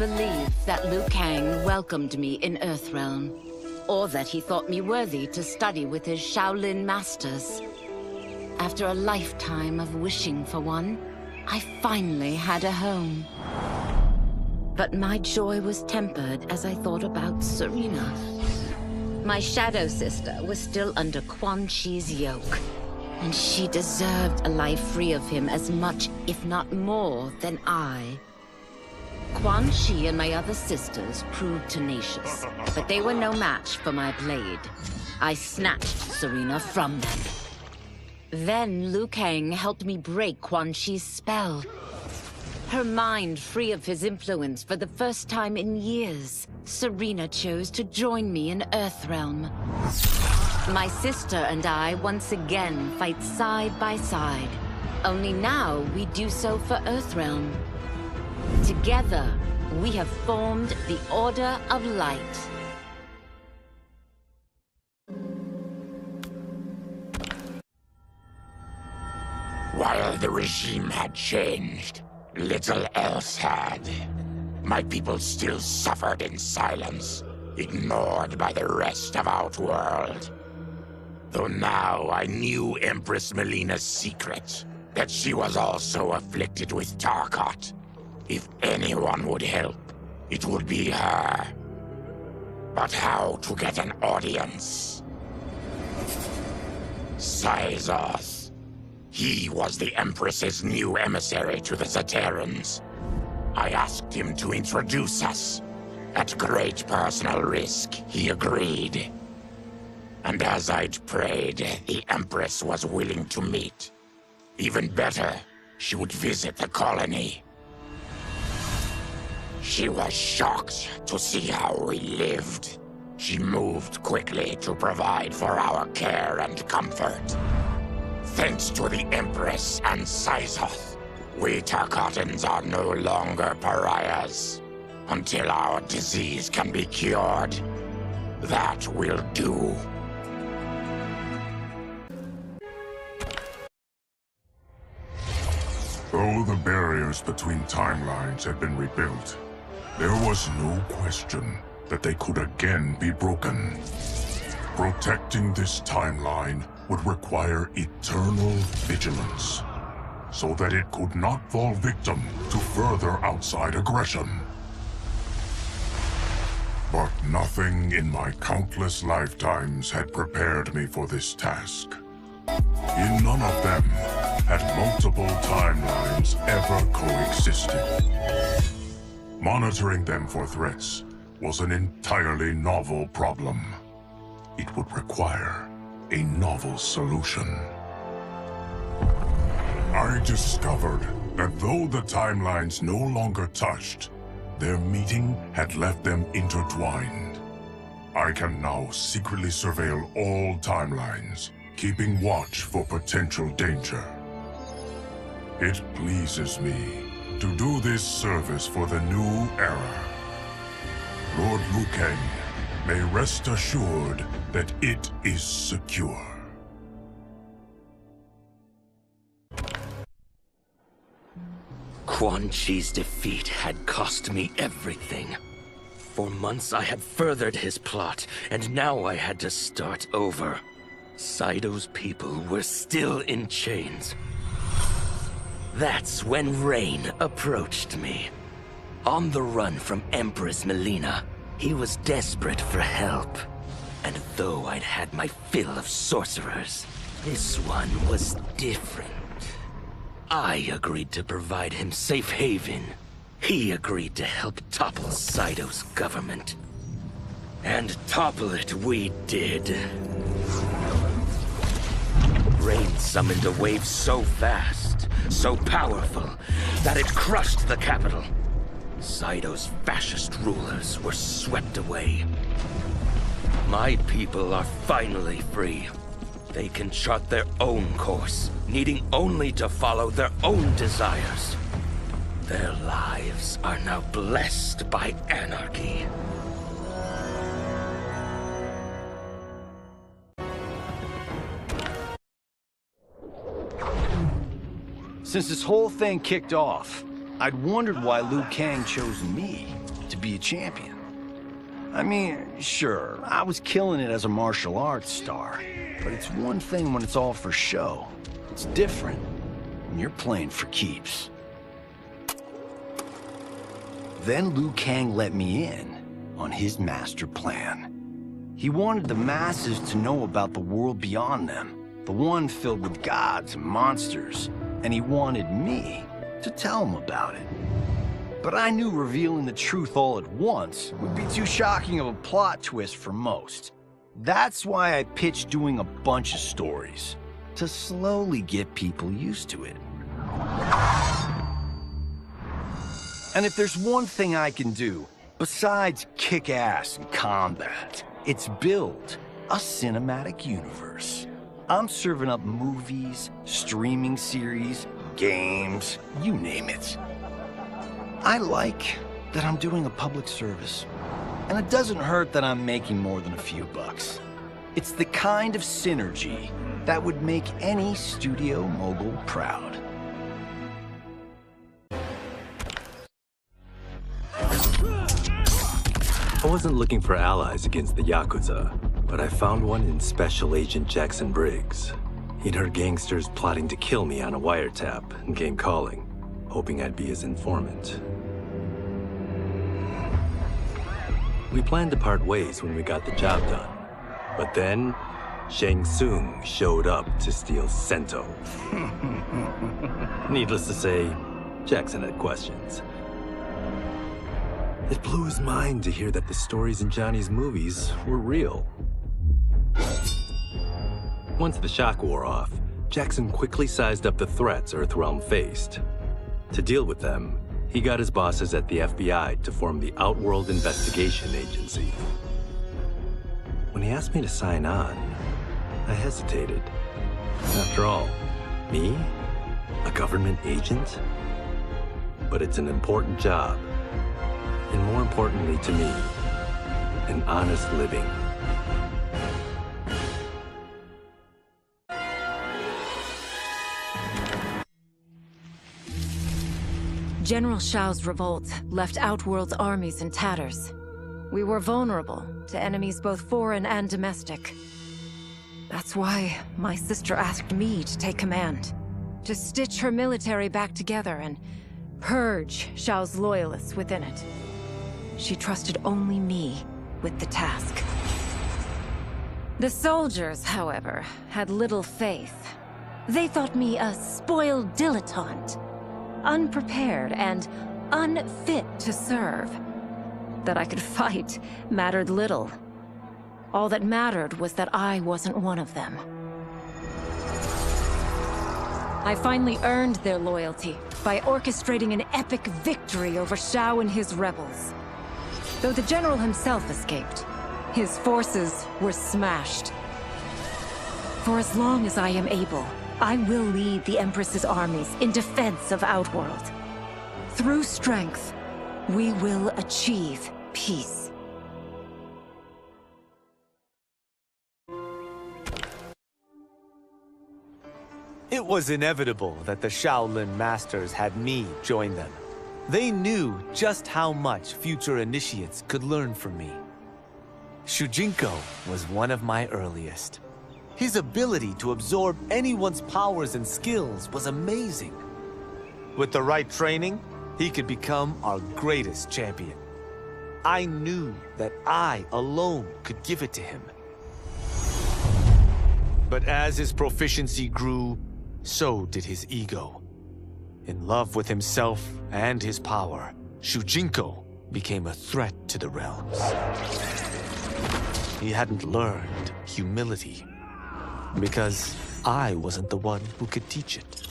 believe that Liu Kang welcomed me in Earthrealm, or that he thought me worthy to study with his Shaolin masters. After a lifetime of wishing for one, I finally had a home. But my joy was tempered as I thought about Serena. My shadow sister was still under Quanchi's yoke, and she deserved a life free of him as much, if not more, than I. Quanchi and my other sisters proved tenacious, but they were no match for my blade. I snatched Serena from them. Then Liu Kang helped me break Quanchi's spell. Her mind free of his influence for the first time in years, Serena chose to join me in Earthrealm. My sister and I once again fight side by side. Only now we do so for Earthrealm. Together, we have formed the Order of Light. While the regime had changed, little else had. My people still suffered in silence, ignored by the rest of Outworld. Though now I knew Empress Melina's secret, that she was also afflicted with Tarkat. If anyone would help, it would be her. But how to get an audience? Cyrax. He was the Empress's new emissary to the Zaterans. I asked him to introduce us. At great personal risk, he agreed. And as I'd prayed, the Empress was willing to meet. Even better, she would visit the colony. She was shocked to see how we lived. She moved quickly to provide for our care and comfort. Thanks to the Empress and Cyrax, we Tarkatans are no longer pariahs. Until our disease can be cured, that will do. Though the barriers between timelines had been rebuilt, there was no question that they could again be broken. Protecting this timeline would require eternal vigilance, so that it could not fall victim to further outside aggression. But nothing in my countless lifetimes had prepared me for this task. In none of them had multiple timelines ever coexisted. Monitoring them for threats was an entirely novel problem. It would require a novel solution. I discovered that though the timelines no longer touched, their meeting had left them intertwined. I can now secretly surveil all timelines, keeping watch for potential danger. It pleases me to do this service for the new era. Lord Liu Kang may rest assured that it is secure. Quanchi's defeat had cost me everything. For months I had furthered his plot, and now I had to start over. Cydo's people were still in chains. That's when Rain approached me. On the run from Empress Melina, he was desperate for help. And though I'd had my fill of sorcerers, this one was different. I agreed to provide him safe haven. He agreed to help topple Cydo's government. And topple it we did. Rain summoned a wave so fast, so powerful, that it crushed the capital. Cydo's fascist rulers were swept away. My people are finally free. They can chart their own course, needing only to follow their own desires. Their lives are now blessed by anarchy. Since this whole thing kicked off, I'd wondered why Liu Kang chose me. be a champion. I mean, sure, I was killing it as a martial arts star, but it's one thing when it's all for show. It's different when you're playing for keeps. Then Liu Kang let me in on his master plan. He wanted the masses to know about the world beyond them, the one filled with gods and monsters, and he wanted me to tell them about it. But I knew revealing the truth all at once would be too shocking of a plot twist for most. That's why I pitched doing a bunch of stories, to slowly get people used to it. And if there's one thing I can do, besides kick ass in combat, it's build a cinematic universe. I'm serving up movies, streaming series, games, you name it. I like that I'm doing a public service. And it doesn't hurt that I'm making more than a few bucks. It's the kind of synergy that would make any studio mogul proud. I wasn't looking for allies against the Yakuza, but I found one in Special Agent Jackson Briggs. He'd heard gangsters plotting to kill me on a wiretap and came calling, hoping I'd be his informant. We planned to part ways when we got the job done, but then Shangtsung showed up to steal Sento. Needless to say, Jackson had questions. It blew his mind to hear that the stories in Johnny's movies were real. Once the shock wore off, Jackson quickly sized up the threats EarthRealm faced. To deal with them, he got his bosses at the FBI to form the Outworld Investigation Agency. When he asked me to sign on, I hesitated. After all, me? A government agent? But it's an important job. And more importantly to me, an honest living. General Shao's revolt left Outworld's armies in tatters. We were vulnerable to enemies both foreign and domestic. That's why my sister asked me to take command, to stitch her military back together and purge Shao's loyalists within it. She trusted only me with the task. The soldiers, however, had little faith. They thought me a spoiled dilettante, unprepared and unfit to serve. That I could fight mattered little. All that mattered was that I wasn't one of them. I finally earned their loyalty by orchestrating an epic victory over Shao and his rebels. Though the general himself escaped, his forces were smashed. For as long as I am able, I will lead the Empress's armies in defense of Outworld. Through strength, we will achieve peace. It was inevitable that the Shaolin Masters had me join them. They knew just how much future initiates could learn from me. Shujinko was one of my earliest. His ability to absorb anyone's powers and skills was amazing. With the right training, he could become our greatest champion. I knew that I alone could give it to him. But as his proficiency grew, so did his ego. In love with himself and his power, Shujinko became a threat to the realms. He hadn't learned humility, because I wasn't the one who could teach it.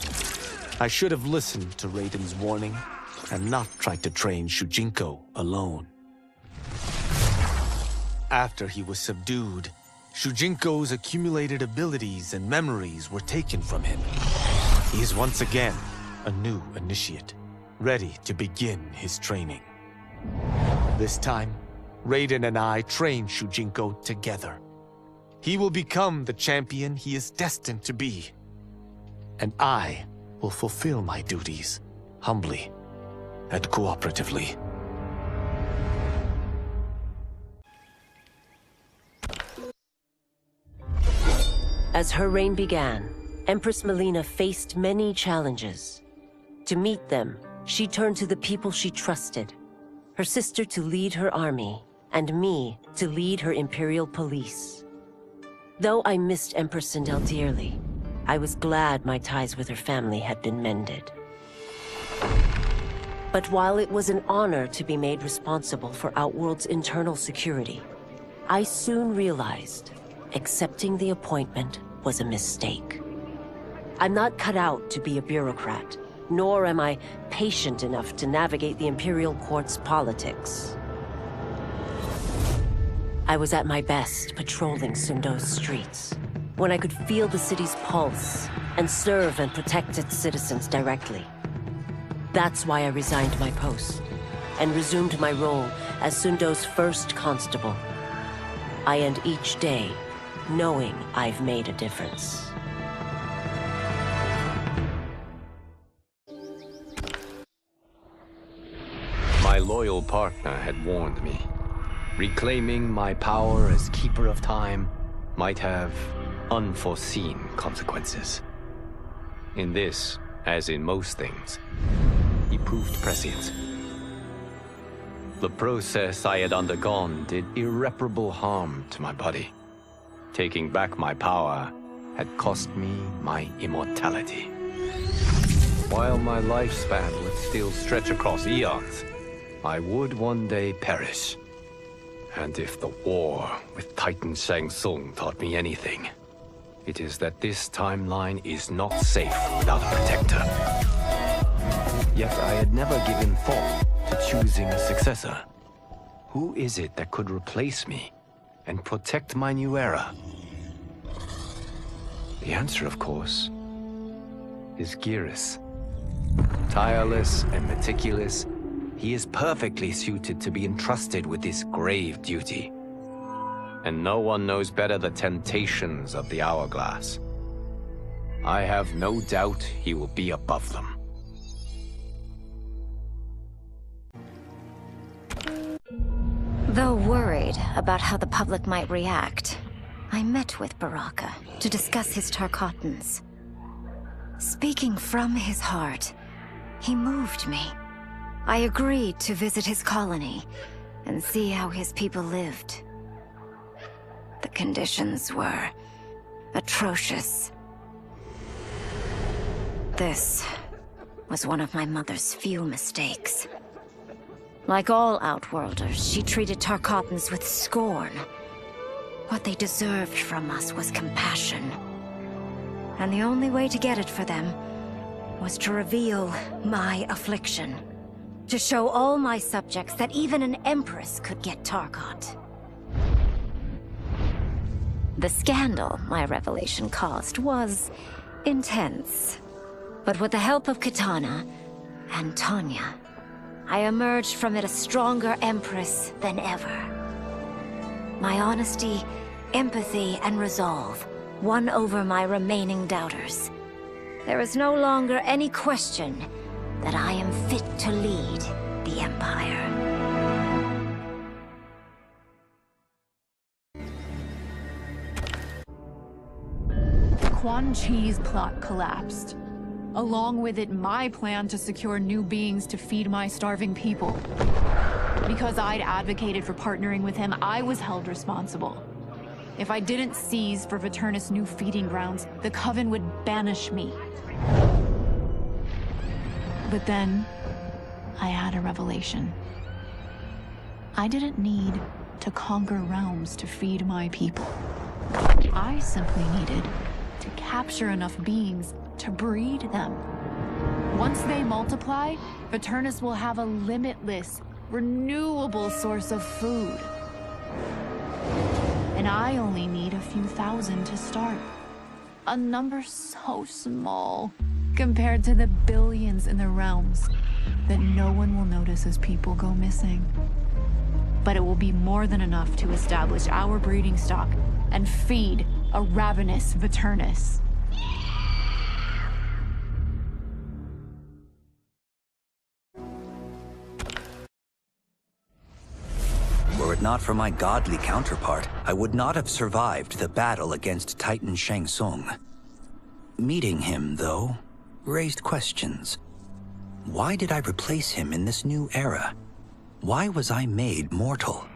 I should have listened to Raiden's warning and not tried to train Shujinko alone. After he was subdued, Shujinko's accumulated abilities and memories were taken from him. He is once again a new initiate, ready to begin his training. This time, Raiden and I train Shujinko together. He will become the champion he is destined to be. And I will fulfill my duties, humbly and cooperatively. As her reign began, Empress Melina faced many challenges. To meet them, she turned to the people she trusted. Her sister to lead her army, and me to lead her Imperial police. Though I missed Empress Sindel dearly, I was glad my ties with her family had been mended. But while it was an honor to be made responsible for Outworld's internal security, I soon realized accepting the appointment was a mistake. I'm not cut out to be a bureaucrat, nor am I patient enough to navigate the Imperial Court's politics. I was at my best patrolling Sundo's streets, when I could feel the city's pulse and serve and protect its citizens directly. That's why I resigned my post and resumed my role as Sundo's first constable. I end each day knowing I've made a difference. My loyal partner had warned me. Reclaiming my power as Keeper of Time might have unforeseen consequences. In this, as in most things, he proved prescient. The process I had undergone did irreparable harm to my body. Taking back my power had cost me my immortality. While my lifespan would still stretch across eons, I would one day perish. And if the war with Titan Shangtsung taught me anything, it is that this timeline is not safe without a protector. Yet I had never given thought to choosing a successor. Who is it that could replace me and protect my new era? The answer, of course, is Geras. Tireless and meticulous, he is perfectly suited to be entrusted with this grave duty. And no one knows better the temptations of the hourglass. I have no doubt he will be above them. Though worried about how the public might react, I met with Baraka to discuss his Tarkatans. Speaking from his heart, he moved me. I agreed to visit his colony and see how his people lived. The conditions were atrocious. This was one of my mother's few mistakes. Like all Outworlders, she treated Tarkatans with scorn. What they deserved from us was compassion. And the only way to get it for them was to reveal my affliction. To show all my subjects that even an empress could get Tarkat. The scandal my revelation caused was intense. But with the help of Kitana and Tanya, I emerged from it a stronger empress than ever. My honesty, empathy, and resolve won over my remaining doubters. There is no longer any question that I am fit to lead the Empire. Quanchi's plot collapsed. Along with it, my plan to secure new beings to feed my starving people. Because I'd advocated for partnering with him, I was held responsible. If I didn't seize for Viternus' new feeding grounds, the Coven would banish me. But then, I had a revelation. I didn't need to conquer realms to feed my people. I simply needed to capture enough beings to breed them. Once they multiply, Viternus will have a limitless, renewable source of food. And I only need a few thousand to start. A number so small compared to the billions in the realms that no one will notice as people go missing. But it will be more than enough to establish our breeding stock and feed a ravenous Viternus. Were it not for my godly counterpart, I would not have survived the battle against Titan Shangtsung. Meeting him, though, raised questions. Why did I replace him in this new era? Why was I made mortal?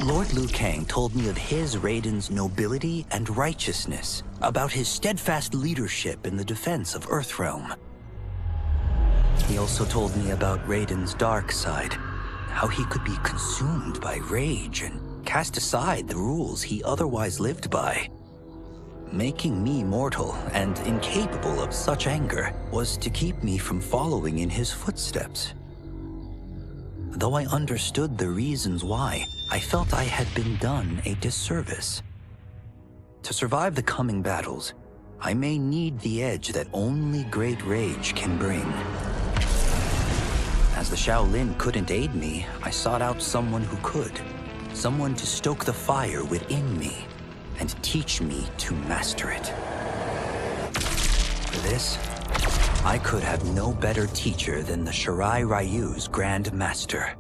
Lord Liu Kang told me of his Raiden's nobility and righteousness, about his steadfast leadership in the defense of Earthrealm. He also told me about Raiden's dark side, how he could be consumed by rage and cast aside the rules he otherwise lived by. Making me mortal and incapable of such anger was to keep me from following in his footsteps. Though I understood the reasons why, I felt I had been done a disservice. To survive the coming battles, I may need the edge that only great rage can bring. As the Shaolin couldn't aid me, I sought out someone who could. Someone to stoke the fire within me and teach me to master it. For this, I could have no better teacher than the Shirai Ryu's Grand Master.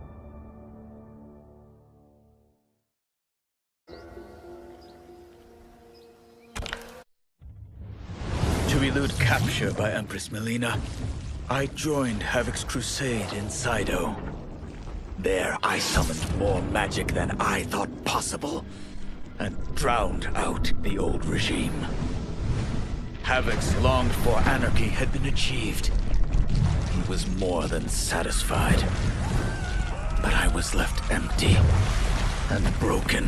To elude capture by Empress Melina, I joined Havoc's crusade in Cydo. There, I summoned more magic than I thought possible, and drowned out the old regime. Havoc's longed-for anarchy had been achieved. He was more than satisfied. But I was left empty and broken.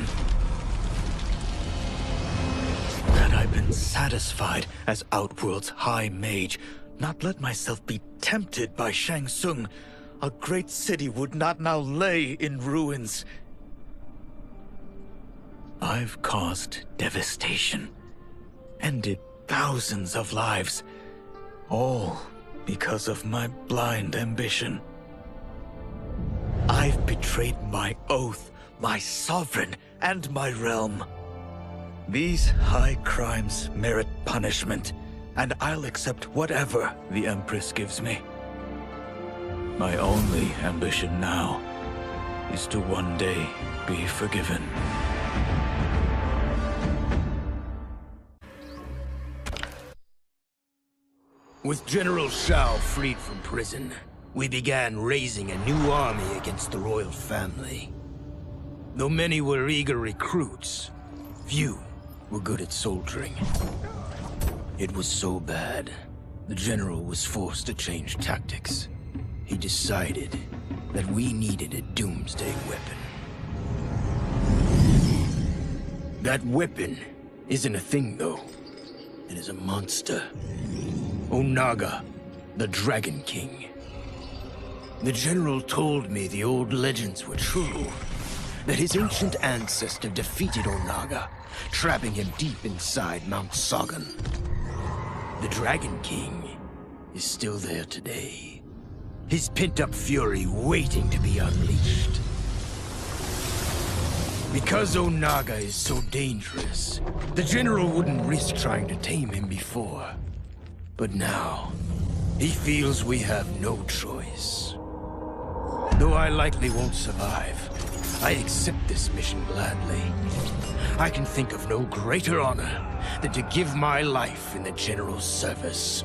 Had I been satisfied as Outworld's High Mage, not let myself be tempted by Shangtsung, a great city would not now lay in ruins. I've caused devastation, ended thousands of lives, all because of my blind ambition. I've betrayed my oath, my sovereign, and my realm. These high crimes merit punishment, and I'll accept whatever the Empress gives me. My only ambition now is to one day be forgiven. With General Shao freed from prison, we began raising a new army against the royal family. Though many were eager recruits, few were good at soldiering. It was so bad, the general was forced to change tactics. He decided that we needed a doomsday weapon. That weapon isn't a thing, though. It is a monster. Onaga, the Dragon King. The general told me the old legends were true, that his ancient ancestor defeated Onaga, trapping him deep inside Mount Sagan. The Dragon King is still there today, his pent-up fury waiting to be unleashed. Because Onaga is so dangerous, the general wouldn't risk trying to tame him before. But now, he feels we have no choice. Though I likely won't survive, I accept this mission gladly. I can think of no greater honor than to give my life in the general's service.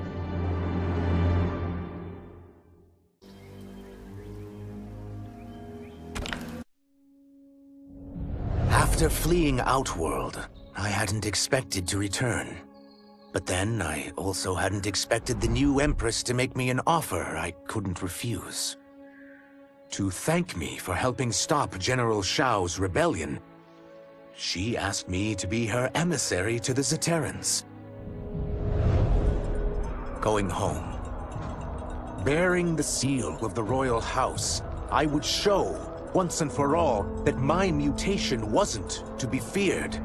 After fleeing Outworld, I hadn't expected to return. But then, I also hadn't expected the new Empress to make me an offer I couldn't refuse. To thank me for helping stop General Shao's rebellion, she asked me to be her emissary to the Zaterrans. Going home, bearing the seal of the royal house, I would show, once and for all, that my mutation wasn't to be feared.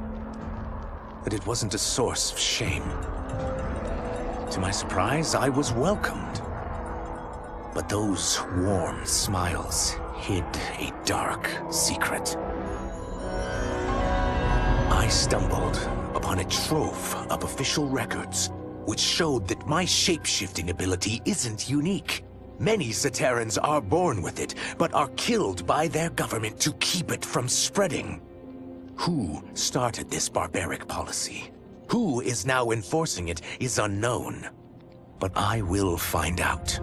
That it wasn't a source of shame. To my surprise, I was welcomed. But those warm smiles hid a dark secret. I stumbled upon a trove of official records, which showed that my shape-shifting ability isn't unique. Many Seterans are born with it, but are killed by their government to keep it from spreading. Who started this barbaric policy? Who is now enforcing it is unknown. But I will find out.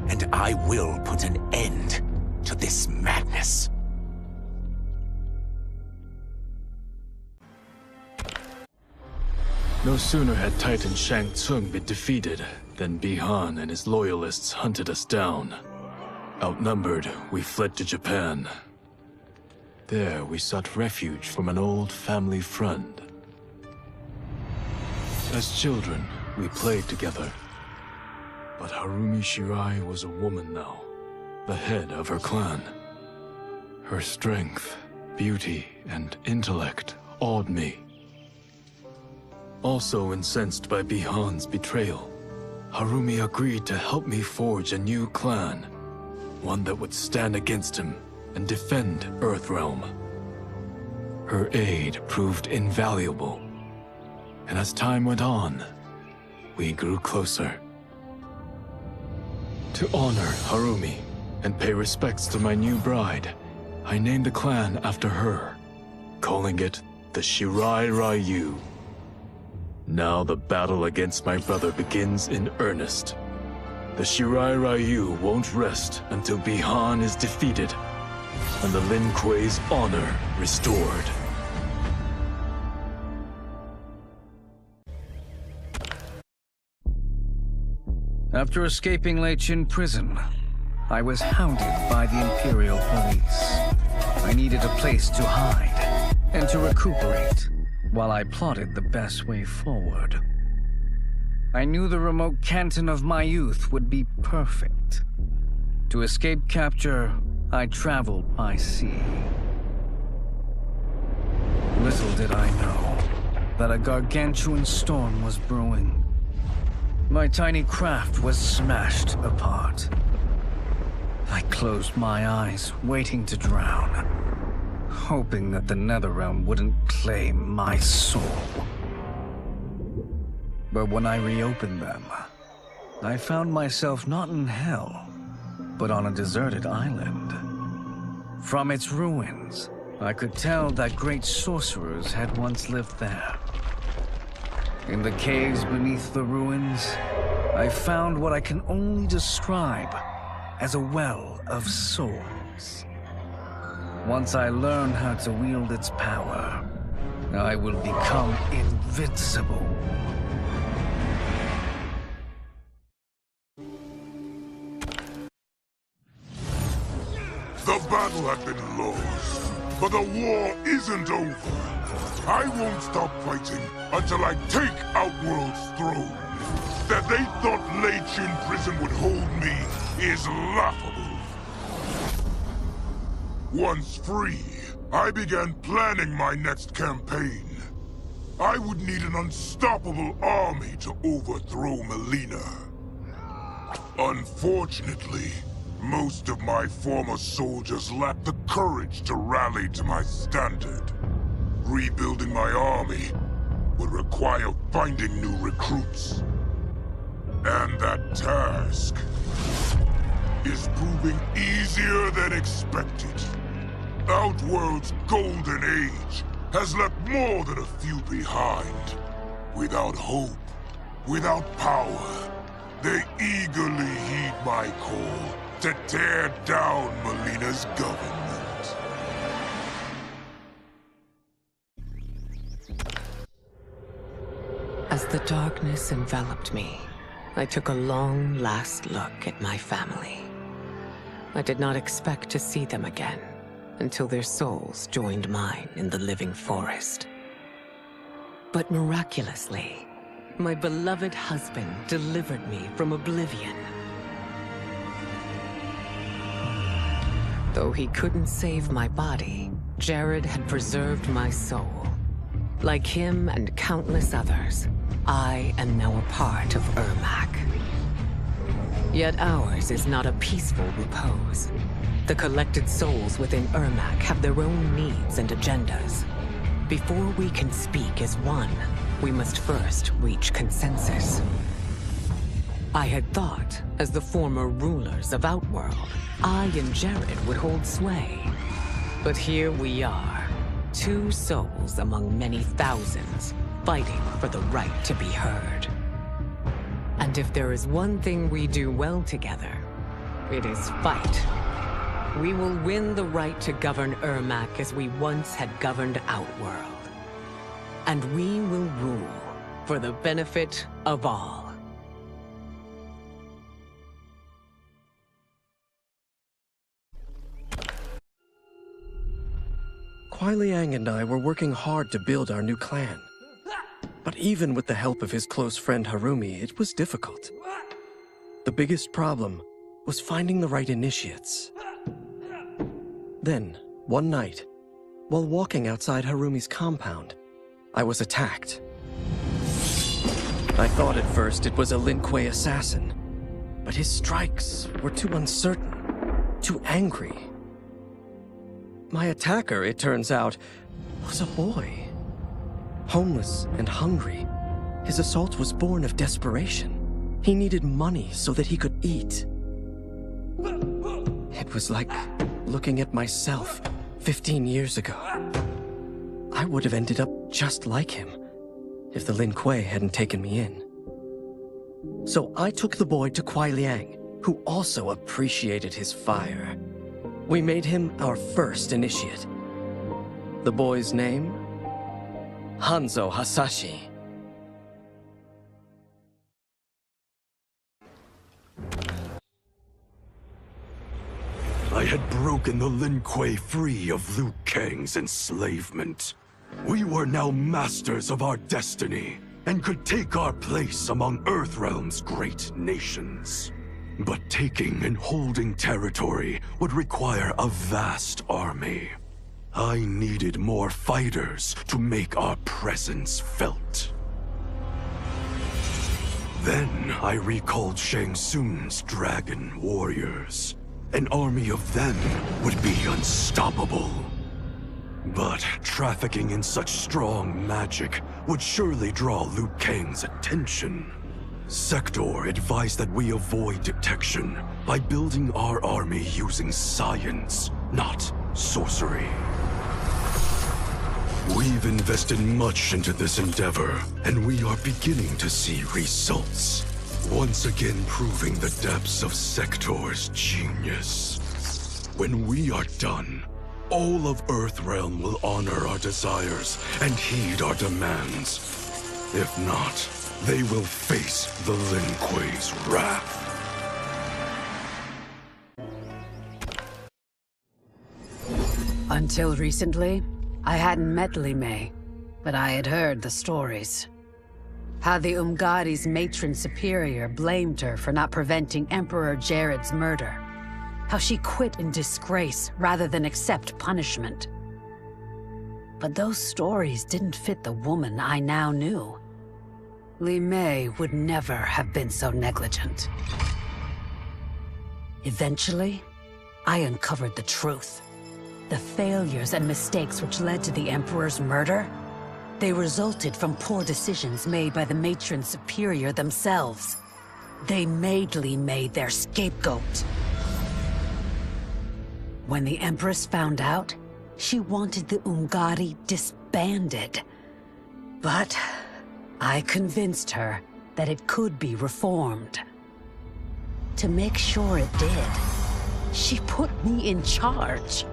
And I will put an end to this madness. No sooner had Titan Shangtsung been defeated than Bihan and his loyalists hunted us down. Outnumbered, we fled to Japan. There, we sought refuge from an old family friend. As children, we played together. But Harumi Shirai was a woman now, the head of her clan. Her strength, beauty, and intellect awed me. Also incensed by Bihan's betrayal, Harumi agreed to help me forge a new clan, one that would stand against him and defend Earthrealm. Her aid proved invaluable, and as time went on, we grew closer. To honor Harumi and pay respects to my new bride, I named the clan after her, calling it the Shirai Ryu. Now the battle against my brother begins in earnest. The Shirai Ryu won't rest until Bihan is defeated and the Lin Kuei's honor restored. After escaping Lei Chin prison, I was hounded by the Imperial Police. I needed a place to hide and to recuperate while I plotted the best way forward. I knew the remote canton of my youth would be perfect. To escape capture, I traveled by sea. Little did I know that a gargantuan storm was brewing. My tiny craft was smashed apart. I closed my eyes, waiting to drown, hoping that the NetherRealm wouldn't claim my soul. But when I reopened them, I found myself not in hell, but on a deserted island. From its ruins, I could tell that great sorcerers had once lived there. In the caves beneath the ruins, I found what I can only describe as a well of souls. Once I learn how to wield its power, I will become invincible. The battle had been lost, but the war isn't over. I won't stop fighting until I take Outworld's throne. That they thought Lei Chin prison would hold me is laughable. Once free, I began planning my next campaign. I would need an unstoppable army to overthrow Melina. Unfortunately, most of my former soldiers lacked the courage to rally to my standard. Rebuilding my army would require finding new recruits. And that task is proving easier than expected. Outworld's golden age has left more than a few behind. Without hope, without power, they eagerly heed my call to tear down Melina's government. As the darkness enveloped me, I took a long last look at my family. I did not expect to see them again until their souls joined mine in the living forest. But miraculously, my beloved husband delivered me from oblivion. Though he couldn't save my body, Jared had preserved my soul. Like him and countless others, I am now a part of Ermac. Yet ours is not a peaceful repose. The collected souls within Ermac have their own needs and agendas. Before we can speak as one, we must first reach consensus. I had thought, as the former rulers of Outworld, I and Jared would hold sway. But here we are, two souls among many thousands, fighting for the right to be heard. And if there is one thing we do well together, it is fight. We will win the right to govern Ermac as we once had governed Outworld. And we will rule for the benefit of all. Kuai Liang and I were working hard to build our new clan. But even with the help of his close friend Harumi, it was difficult. The biggest problem was finding the right initiates. Then, one night, while walking outside Harumi's compound, I was attacked. I thought at first it was a Lin Kuei assassin, but his strikes were too uncertain, too angry. My attacker, it turns out, was a boy. Homeless and hungry, his assault was born of desperation. He needed money so that he could eat. It was like looking at myself 15 years ago. I would have ended up just like him if the Lin Kuei hadn't taken me in. So I took the boy to Kuai Liang, who also appreciated his fire. We made him our first initiate. The boy's name? Hanzo Hasashi. I had broken the Lin Kuei free of Liu Kang's enslavement. We were now masters of our destiny, and could take our place among Earthrealm's great nations. But taking and holding territory would require a vast army. I needed more fighters to make our presence felt. Then I recalled Shangtsung's dragon warriors. An army of them would be unstoppable. But trafficking in such strong magic would surely draw Liu Kang's attention. Sektor advised that we avoid detection by building our army using science, not sorcery. We've invested much into this endeavor, and we are beginning to see results. Once again proving the depths of Sektor's genius. When we are done, all of Earthrealm will honor our desires and heed our demands. If not, they will face the Lin Kuei's wrath. Until recently, I hadn't met Li Mei, but I had heard the stories. How the Umgadi's matron superior blamed her for not preventing Emperor Jared's murder. How she quit in disgrace rather than accept punishment. But those stories didn't fit the woman I now knew. Li Mei would never have been so negligent. Eventually, I uncovered the truth. The failures and mistakes which led to the Emperor's murder, they resulted from poor decisions made by the matron superior themselves. They made Li Mei their scapegoat. When the Empress found out, she wanted the Umgadi disbanded. But I convinced her that it could be reformed. To make sure it did, she put me in charge.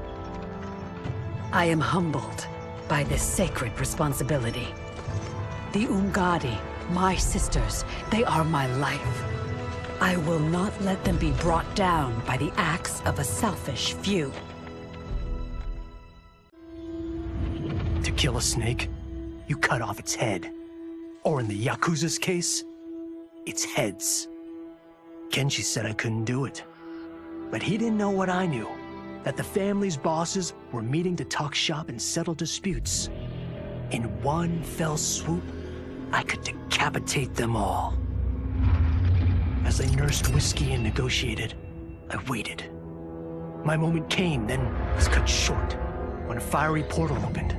I am humbled by this sacred responsibility. The Umgadi, my sisters, they are my life. I will not let them be brought down by the acts of a selfish few. To kill a snake, you cut off its head. Or in the Yakuza's case, its heads. Kenji said I couldn't do it. But he didn't know what I knew. That the family's bosses were meeting to talk shop and settle disputes. In one fell swoop, I could decapitate them all. As I nursed whiskey and negotiated, I waited. My moment came, then was cut short, when a fiery portal opened.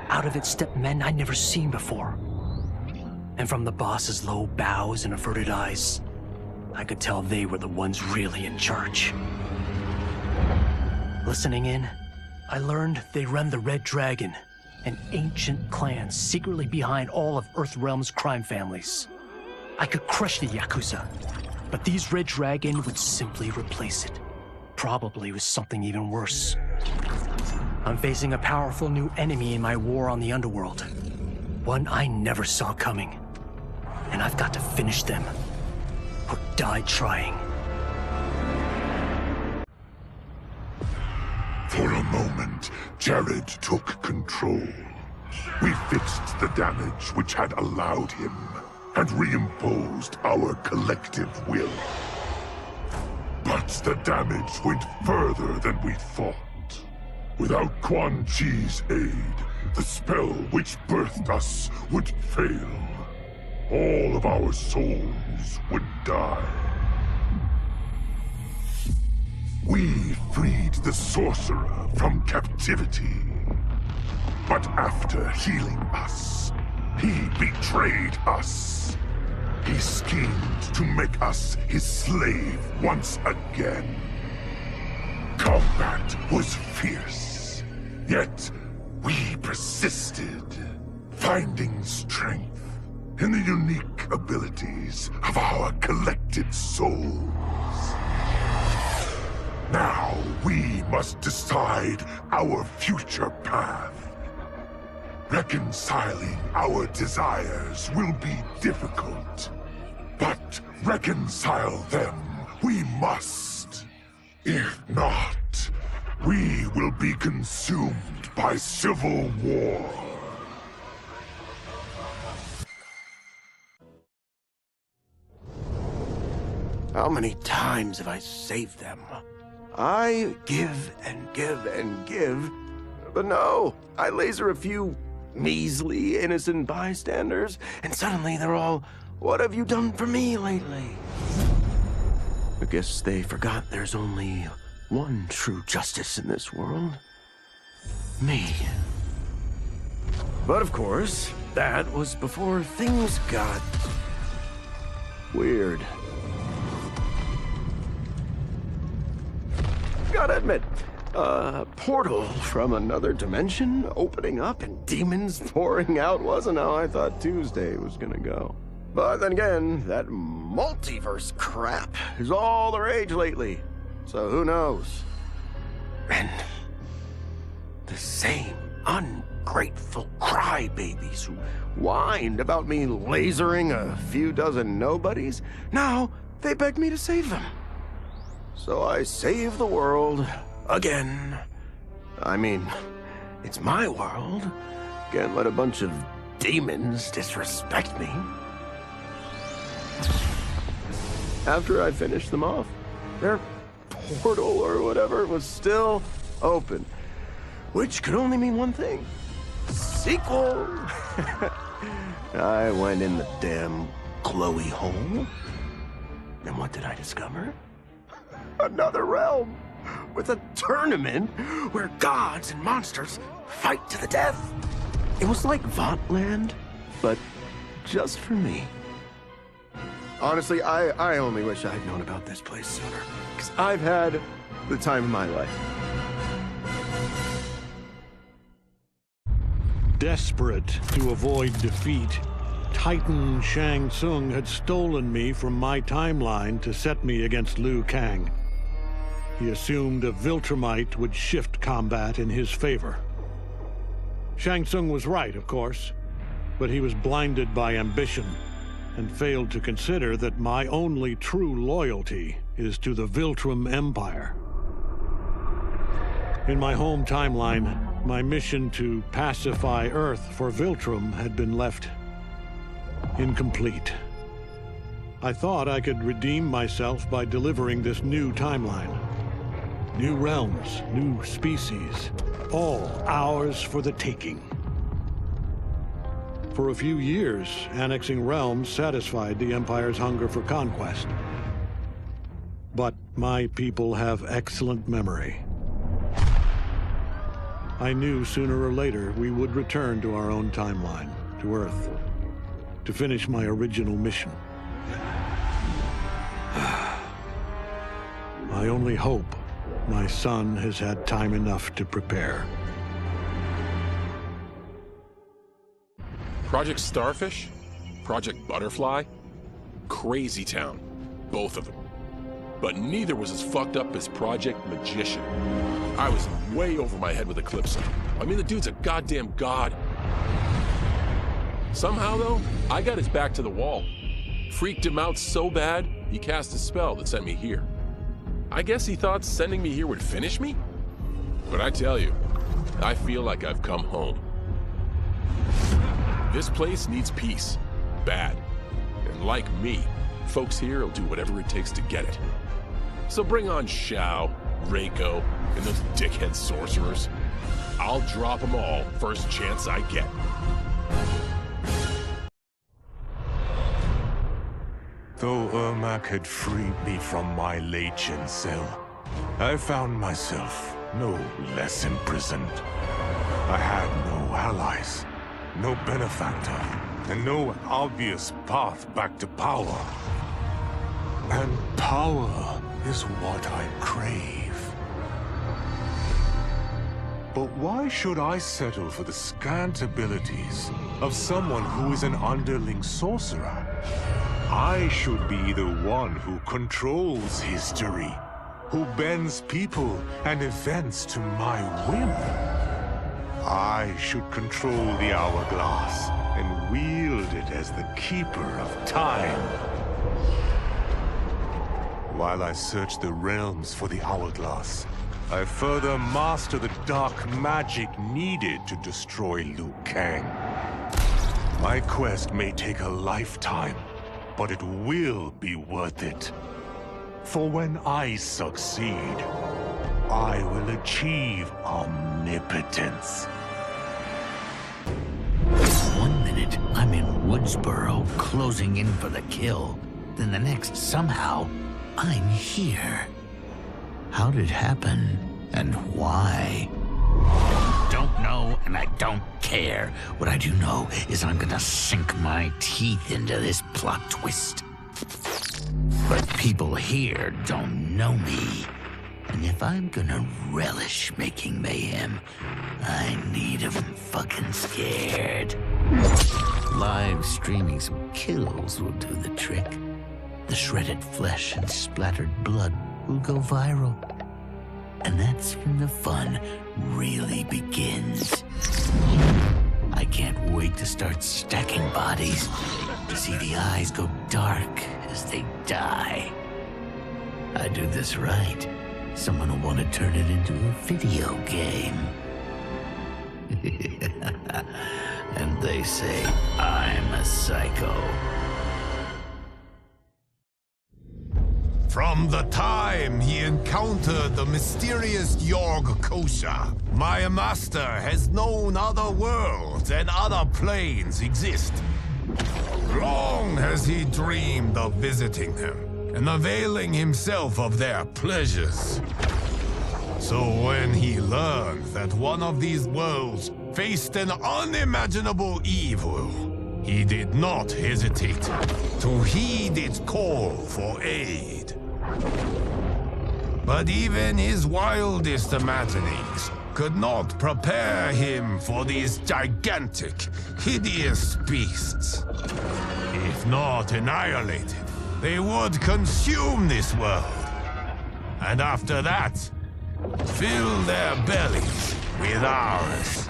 Out of it stepped men I'd never seen before. And from the boss's low bows and averted eyes, I could tell they were the ones really in charge. Listening in, I learned they run the Red Dragon, an ancient clan secretly behind all of Earthrealm's crime families. I could crush the Yakuza, but these Red Dragon would simply replace it, probably with something even worse. I'm facing a powerful new enemy in my war on the underworld, one I never saw coming, and I've got to finish them, or die trying. For a moment, Jared took control. We fixed the damage which had allowed him, and reimposed our collective will. But the damage went further than we thought. Without Quanchi's aid, the spell which birthed us would fail. All of our souls would die. We freed the sorcerer from captivity. But after healing us, he betrayed us. He schemed to make us his slave once again. Combat was fierce, yet we persisted, finding strength in the unique abilities of our collective souls. Now we must decide our future path. Reconciling our desires will be difficult, but reconcile them we must. If not, we will be consumed by civil war. How many times have I saved them? I give and give and give, but no, I laser a few measly innocent bystanders, and suddenly they're all, "What have you done for me lately?" I guess they forgot there's only one true justice in this world. Me. But of course, that was before things got weird. Gotta admit, a portal from another dimension opening up and demons pouring out wasn't how I thought Tuesday was gonna go. But then again, that multiverse crap is all the rage lately, so who knows? And the same ungrateful crybabies who whined about me lasering a few dozen nobodies, now they beg me to save them. So I save the world again. I mean, it's my world. Can't let a bunch of demons disrespect me. After I finished them off, their portal or whatever was still open, which could only mean one thing: sequel. I went in the damn glowy hole, and what did I discover? Another realm, with a tournament where gods and monsters fight to the death. It was like Votland, but just for me. Honestly, I only wish I had known about this place sooner, because I've had the time of my life. Desperate to avoid defeat, Titan Shangtsung had stolen me from my timeline to set me against Liu Kang. He assumed a Viltrumite would shift combat in his favor. Shangtsung was right, of course, but he was blinded by ambition and failed to consider that my only true loyalty is to the Viltrum Empire. In my home timeline, my mission to pacify Earth for Viltrum had been left incomplete. I thought I could redeem myself by delivering this new timeline. New realms, new species, all ours for the taking. For a few years, annexing realms satisfied the Empire's hunger for conquest. But my people have excellent memory. I knew sooner or later we would return to our own timeline, to Earth. to finish my original mission. I only hope my son has had time enough to prepare. Project Starfish? Project Butterfly? Crazy town. Both of them. But neither was as fucked up as Project Magician. I was way over my head with Eclipse. I mean, the dude's a goddamn god. Somehow, though, I got his back to the wall. Freaked him out so bad, he cast a spell that sent me here. I guess he thought sending me here would finish me? But I tell you, I feel like I've come home. This place needs peace. Bad. And like me, folks here will do whatever it takes to get it. So bring on Shao, Reiko, and those dickhead sorcerers. I'll drop them all first chance I get. Though Ermac had freed me from my Legion cell, I found myself no less imprisoned. I had no allies, no benefactor, and no obvious path back to power. And power is what I crave. But why should I settle for the scant abilities of someone who is an underling sorcerer? I should be the one who controls history, who bends people and events to my whim. I should control the hourglass and wield it as the keeper of time. While I search the realms for the hourglass, I further master the dark magic needed to destroy Liu Kang. My quest may take a lifetime, but it will be worth it. For when I succeed, I will achieve omnipotence. 1 minute, I'm in Woodsboro, closing in for the kill. Then the next, somehow, I'm here. How did it happen, and why? Don't know, and I don't care. What I do know is I'm gonna sink my teeth into this plot twist. But people here don't know me. And if I'm gonna relish making mayhem, I need 'em fucking scared. Live streaming some kills will do the trick. The shredded flesh and splattered blood will go viral. And that's when the fun really begins. I can't wait to start stacking bodies, to see the eyes go dark as they die. I do this right, someone will want to turn it into a video game. And they say I'm a psycho. From the time he encountered the mysterious Yorg Kosha, my master has known other worlds and other planes exist. Long has he dreamed of visiting them and availing himself of their pleasures. So when he learned that one of these worlds faced an unimaginable evil, he did not hesitate to heed its call for aid. But even his wildest imaginings could not prepare him for these gigantic, hideous beasts. If not annihilated, they would consume this world. And after that, fill their bellies with ours.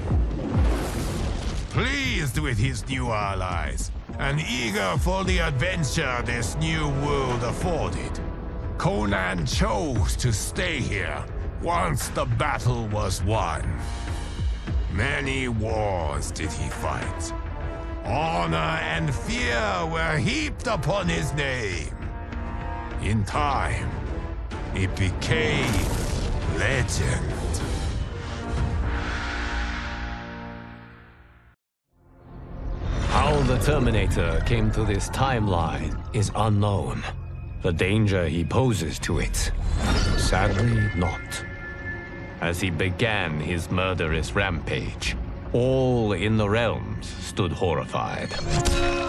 Pleased with his new allies, and eager for the adventure this new world afforded, Conan chose to stay here once the battle was won. Many wars did he fight. Honor and fear were heaped upon his name. In time, it became legend. How the Terminator came to this timeline is unknown. The danger he poses to it, sadly not. As he began his murderous rampage, All in the realms stood horrified.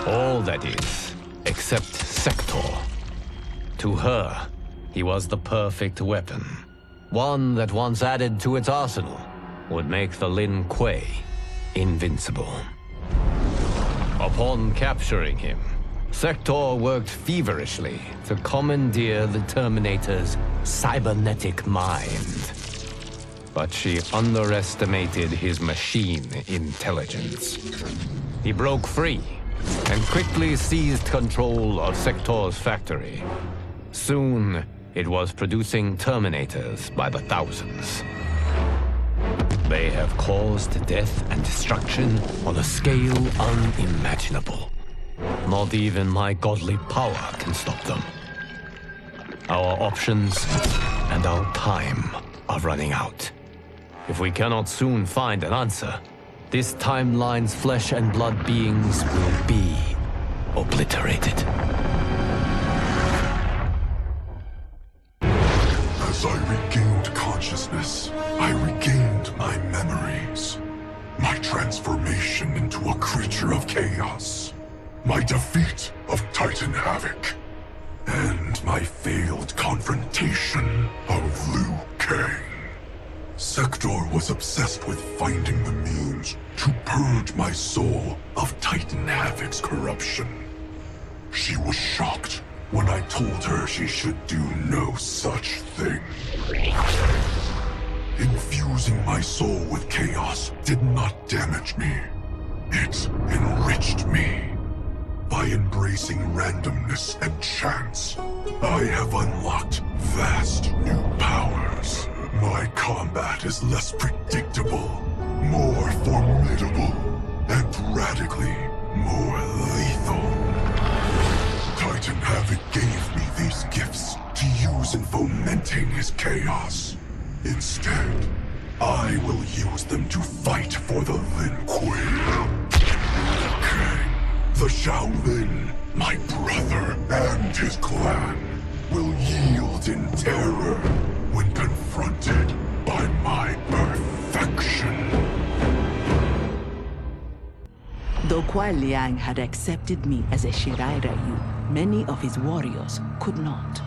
All, that is, except Sektor. To her, he was the perfect weapon. One that once added to its arsenal would make the Lin Kuei invincible. Upon capturing him, Sektor worked feverishly to commandeer the Terminator's cybernetic mind. But she underestimated his machine intelligence. He broke free and quickly seized control of Sektor's factory. Soon, it was producing Terminators by the thousands. They have caused death and destruction on a scale unimaginable. Not even my godly power can stop them. Our options and our time are running out. If we cannot soon find an answer, this timeline's flesh and blood beings will be obliterated. As I regained consciousness, I regained my memories. My transformation into a creature of chaos. My defeat of Titan Havoc. And my failed confrontation of Liu Kang. Sektor was obsessed with finding the means to purge my soul of Titan Havoc's corruption. She was shocked when I told her she should do no such thing. Infusing my soul with chaos did not damage me. It enriched me. By embracing randomness and chance, I have unlocked vast new powers. My combat is less predictable, more formidable, and radically more lethal. Titan Havoc gave me these gifts to use in fomenting his chaos. Instead, I will use them to fight for the Lin Kuei. Kang, the Shaolin, my brother and his clan, will yield in terror when confronted by my perfection. Though Kuai Liang had accepted me as a Shirai Ryu, many of his warriors could not.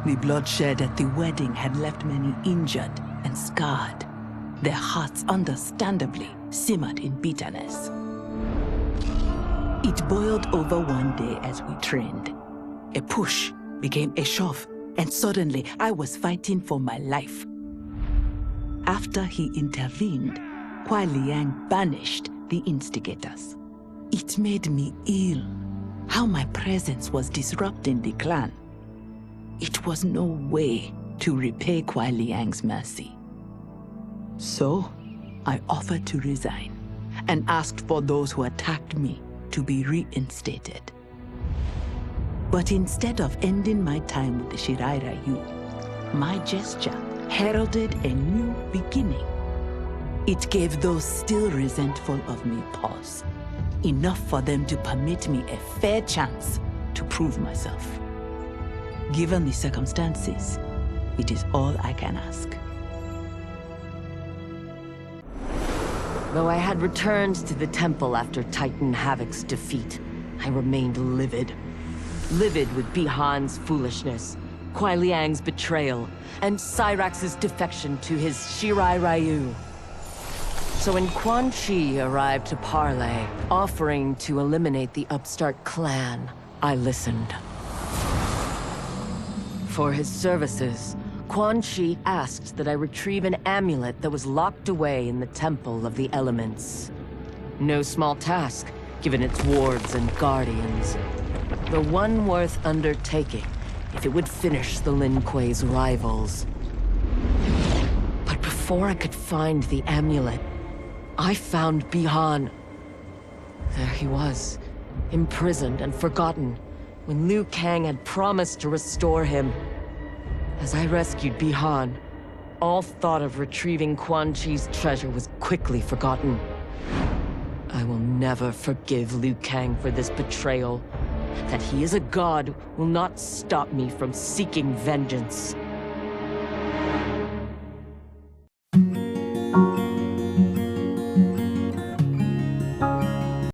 The bloodshed at the wedding had left many injured and scarred. Their hearts understandably simmered in bitterness. It boiled over one day as we trained. A push became a shove, and suddenly I was fighting for my life. After he intervened, Kuai Liang banished the instigators. It made me ill, how my presence was disrupting the clan. It was no way to repay Kuai Liang's mercy. So, I offered to resign, and asked for those who attacked me to be reinstated. But instead of ending my time with the Shirai Ryu, my gesture heralded a new beginning. It gave those still resentful of me pause, enough for them to permit me a fair chance to prove myself. Given the circumstances, it is all I can ask. Though I had returned to the temple after Titan Havoc's defeat, I remained livid. Livid with Bihan's foolishness, Kuai Liang's betrayal, and Cyrax's defection to his Shirai Ryu. So when Quanchi arrived to parley, offering to eliminate the upstart clan, I listened. For his services, Quanchi asked that I retrieve an amulet that was locked away in the Temple of the Elements. No small task, given its wards and guardians. The one worth undertaking, if it would finish the Lin Kuei's rivals. But before I could find the amulet, I found Bihan. There he was, imprisoned and forgotten, when Liu Kang had promised to restore him. As I rescued Bihan, all thought of retrieving Quan Chi's treasure was quickly forgotten. I will never forgive Liu Kang for this betrayal. That he is a god will not stop me from seeking vengeance.